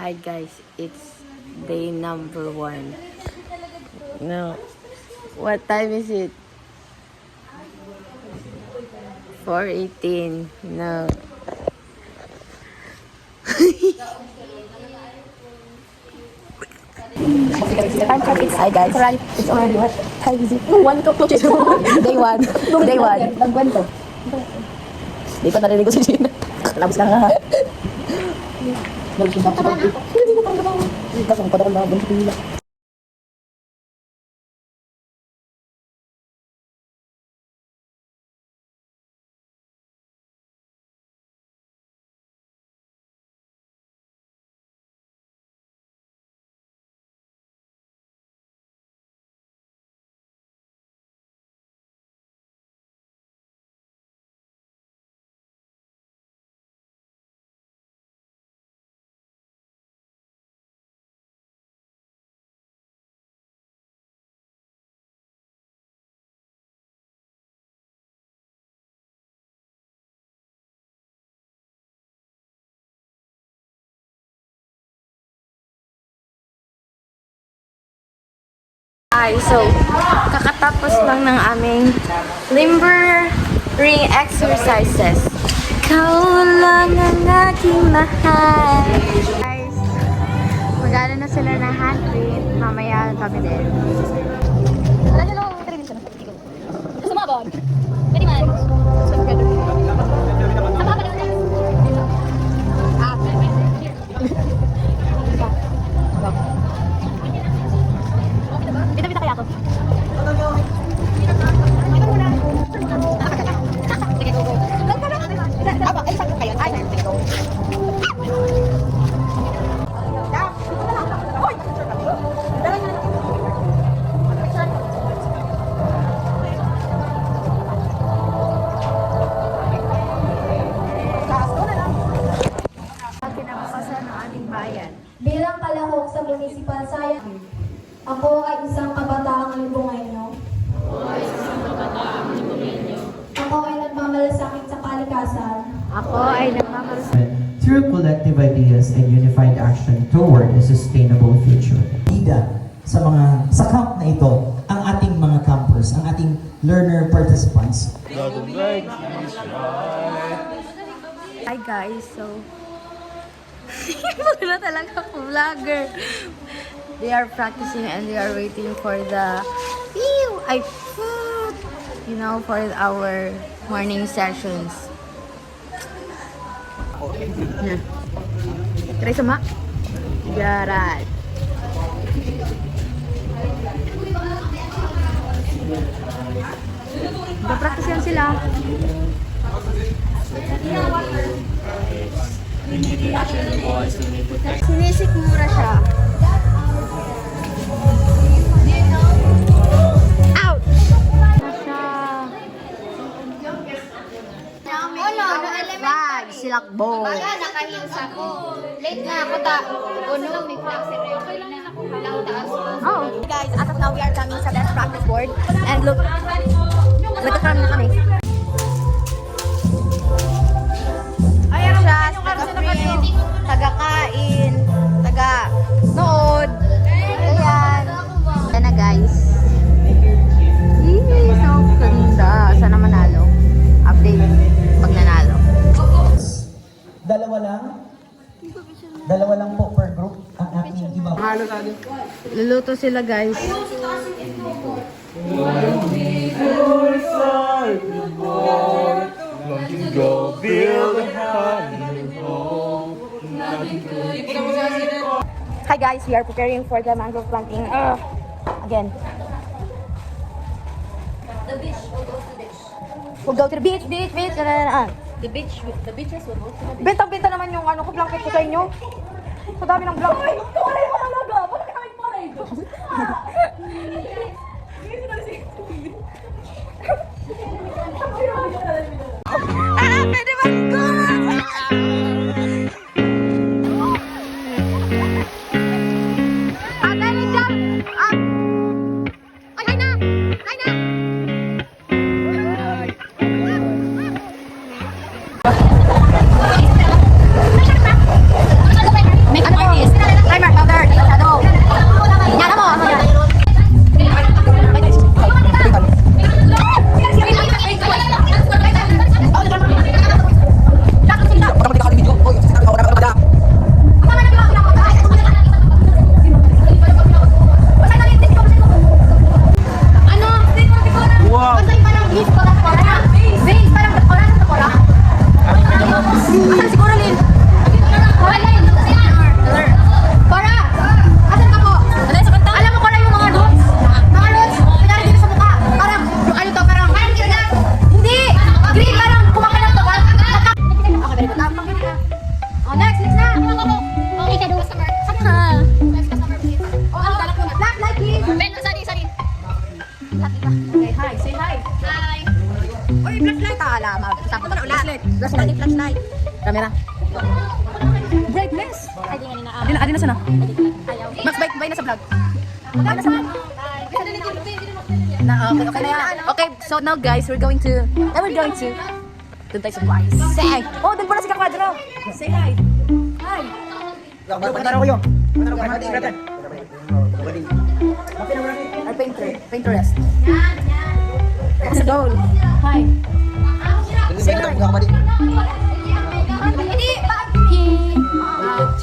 Hi guys, it's day number 1. No. What time is it? 4:18. No. I'm from inside, guys. It's already what? Time is it? 1 o'clock. Day 1. Day 1. Nagkwento. Di pa narinig ko si Gina. Labos ka nga. Labos ka nga. Hindi ko pang gabaw. Kasang pa na kong labon sa pila. So, kakatapos lang ng aming limber ring exercises. Ikaw lang ang aking mahal. Guys, magana na sila ng hand print. Mamaya kami din. Wala niyo lang television. Sumabon. Pwede man. Sama pa na. Bita-bita kaya ako. Apa? Ay, saan kayo? Ay, saan kayo? Kinabukasan ng ating bayan. Bilang kalahok sa Municipal Science, ako ay isang kabataang Libongenyo. Ako ay nagmamalasakit sa kalikasan. Ako ay nagmamalasakit. Through collective ideas and unified action toward a sustainable future. Ida sa camp na ito, ang ating mga campers, ang ating learner participants. Hi guys, so wala talaga ako vlogger. They are practicing and they are waiting for the for our morning sessions. Yeah. Try sama. Garat. Mag-practice yan sila. Sinisikmura siya. Out! Flag, silakbo. Baga, nakahilsa ko. Late na ako ta. Uno, may klase rin. Lang taas ko. Oh. Guys, as of now, we are coming sa best practice board. And look, nagkakaroon na kami. Siya, taga-print, taga-kain, taga-nood. Ayan. Ayan na guys. Yee, so ganda. Sana manalo. Update pag nanalo. Dalawa lang po per group ang ating iba. Luluto sila guys. Go build a Hi guys, we are preparing for the mangrove planting. Again. We'll go to the beach. The beaches will go to the beach. Bentang-benta naman yung ko blanket ko sa inyo. Sa dami ng blanket. Tuloy mo talaga. Bakit kami paray? Pwede ba ito? Dali dyan. Ay, na! Make an artist. Ha. Black light, please. Ben, sorry. Black iba. Okay, hi. Say hi. Hi. Uy, flashlight. Alamak. Sabot na ulit. Flashlight. Camera. Brightness. Ay, di nga nina. Adi na sana. Ayaw. Max, bay na sa vlog. Bye na sa vlog. Okay na yan. Okay, so now guys, we're going to... Doon tayo sa Twice. Say hi. Oh, doon pala si Kakwadro. Say hi. Hi. Our Pinterest. That's the goal. Hi. Say hi.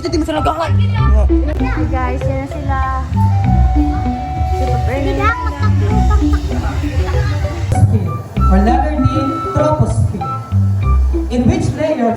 Di mo sila nagahan. Hey guys, yan na sila. Super burning. Or letter D, troposphere. In which layer?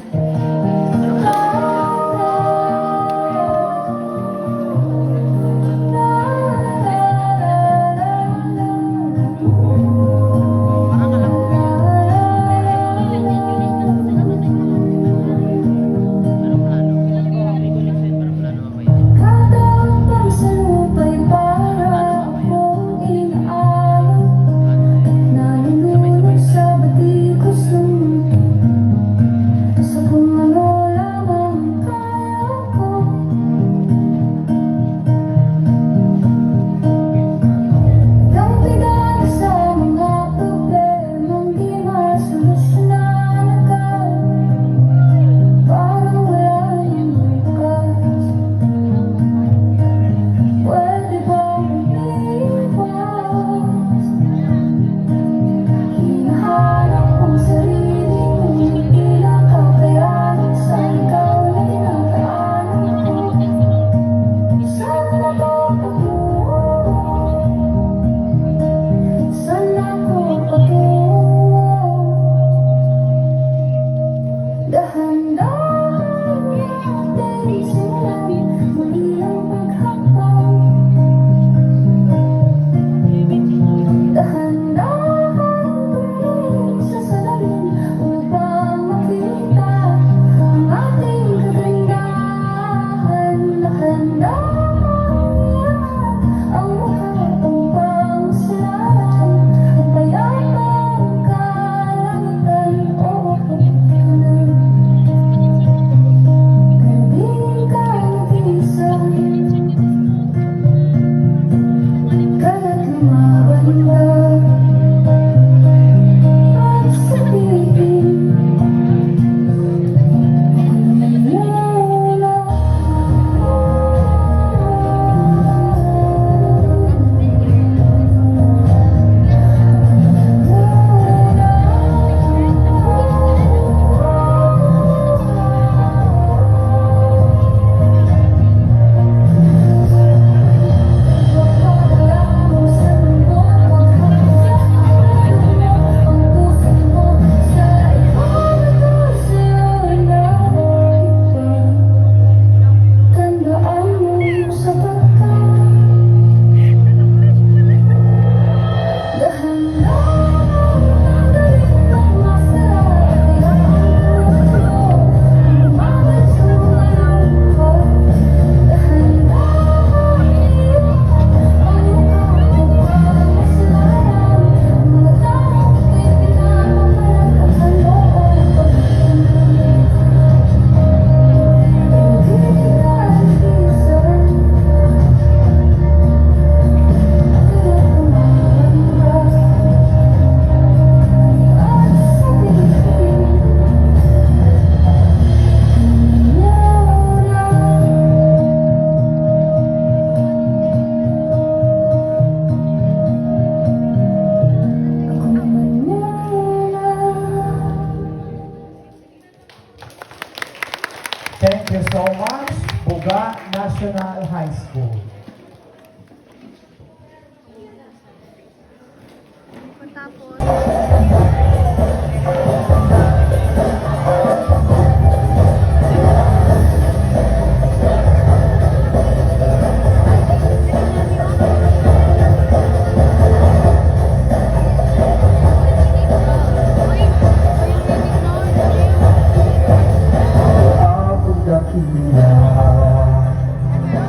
Thank you so much, Buga National High School.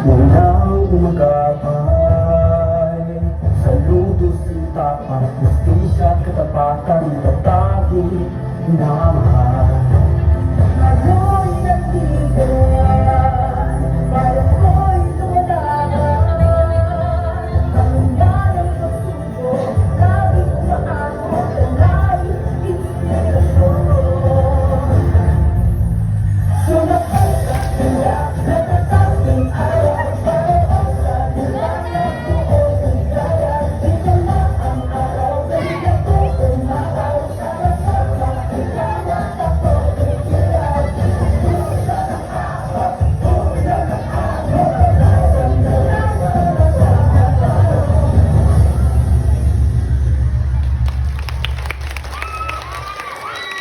Unang umagapay, saludo sinta para justisya at katapatan tatagi na mahal. Ako'y nagtigan, para ko'y tumalagan. Kamunyan ang pagsuko, laging umaako, talay, inspirasyon. Sumakay sa kanya, natataping araw, pareho sa bulan na buong kaya. Dito na ang araw, dahil ako umaraw, para sa kailangan ako ikilaw.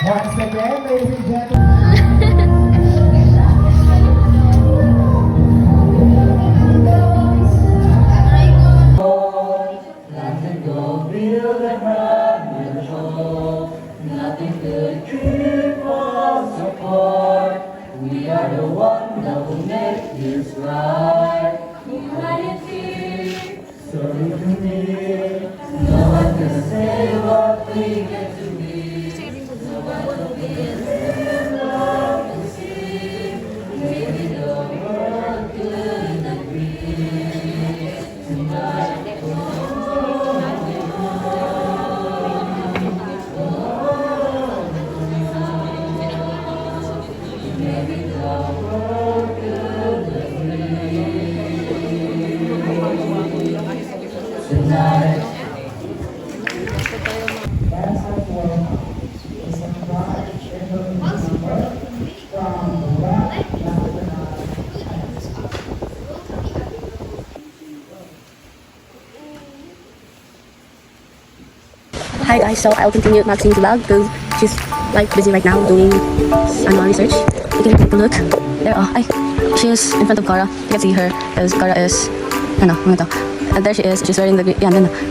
Once again, ladies and gentlemen. Hi guys, so I'll continue Maxine's vlog because she's like busy right now doing annual research. You can take a look. There, she is in front of Cara. You can see her because Cara is, ano, and there she is. She's wearing the green,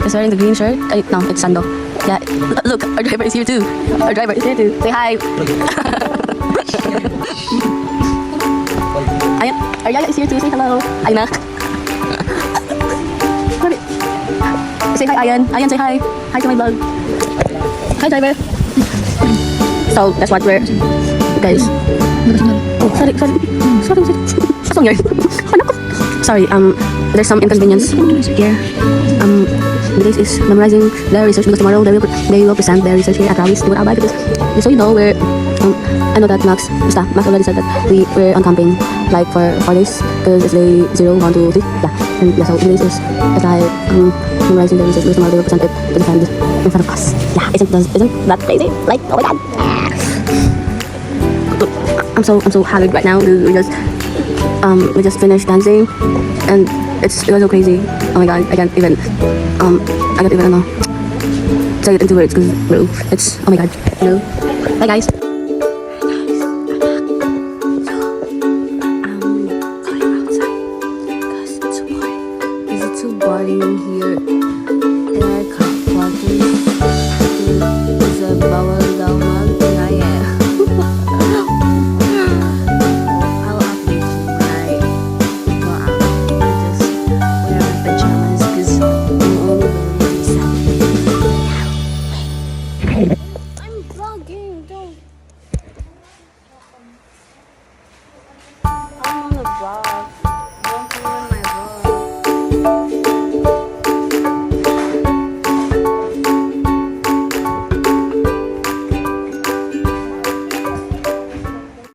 she's wearing the green shirt. No, it's Sando. Yeah, look, our driver is here too. Our driver is here too. Say hi. Ayan, Ariana is here too. Say hello. Ayun na. Say hi, Ayan. Ayan, say hi. Hi to my vlog. Hi, driver. So, that's what we're... Guys. Oh, sorry. Sorry, there's some inconvenience here. This is memorizing their research because tomorrow they will present their research here at Ravis. Because just so you know, we're... I know that Max already said that we're on camping like for 4 days because it's day 0, 1, 2, 3. Yeah, and yeah, so this is as I memorizing the research because tomorrow they will present it to defend it in front of us. Yeah, isn't that crazy? Like, oh my god. I'm so haggard right now. We just finished dancing and it was so crazy. Oh my god, I can't even say it into words because bro, it's oh my god. No. Bye guys. Boarding here in our quarters is a bawal daw mag-kaya. I'll update you when I go out. I just wear my pajamas because I'm only wearing these. I'm vlogging, don't. I'm on a vlog.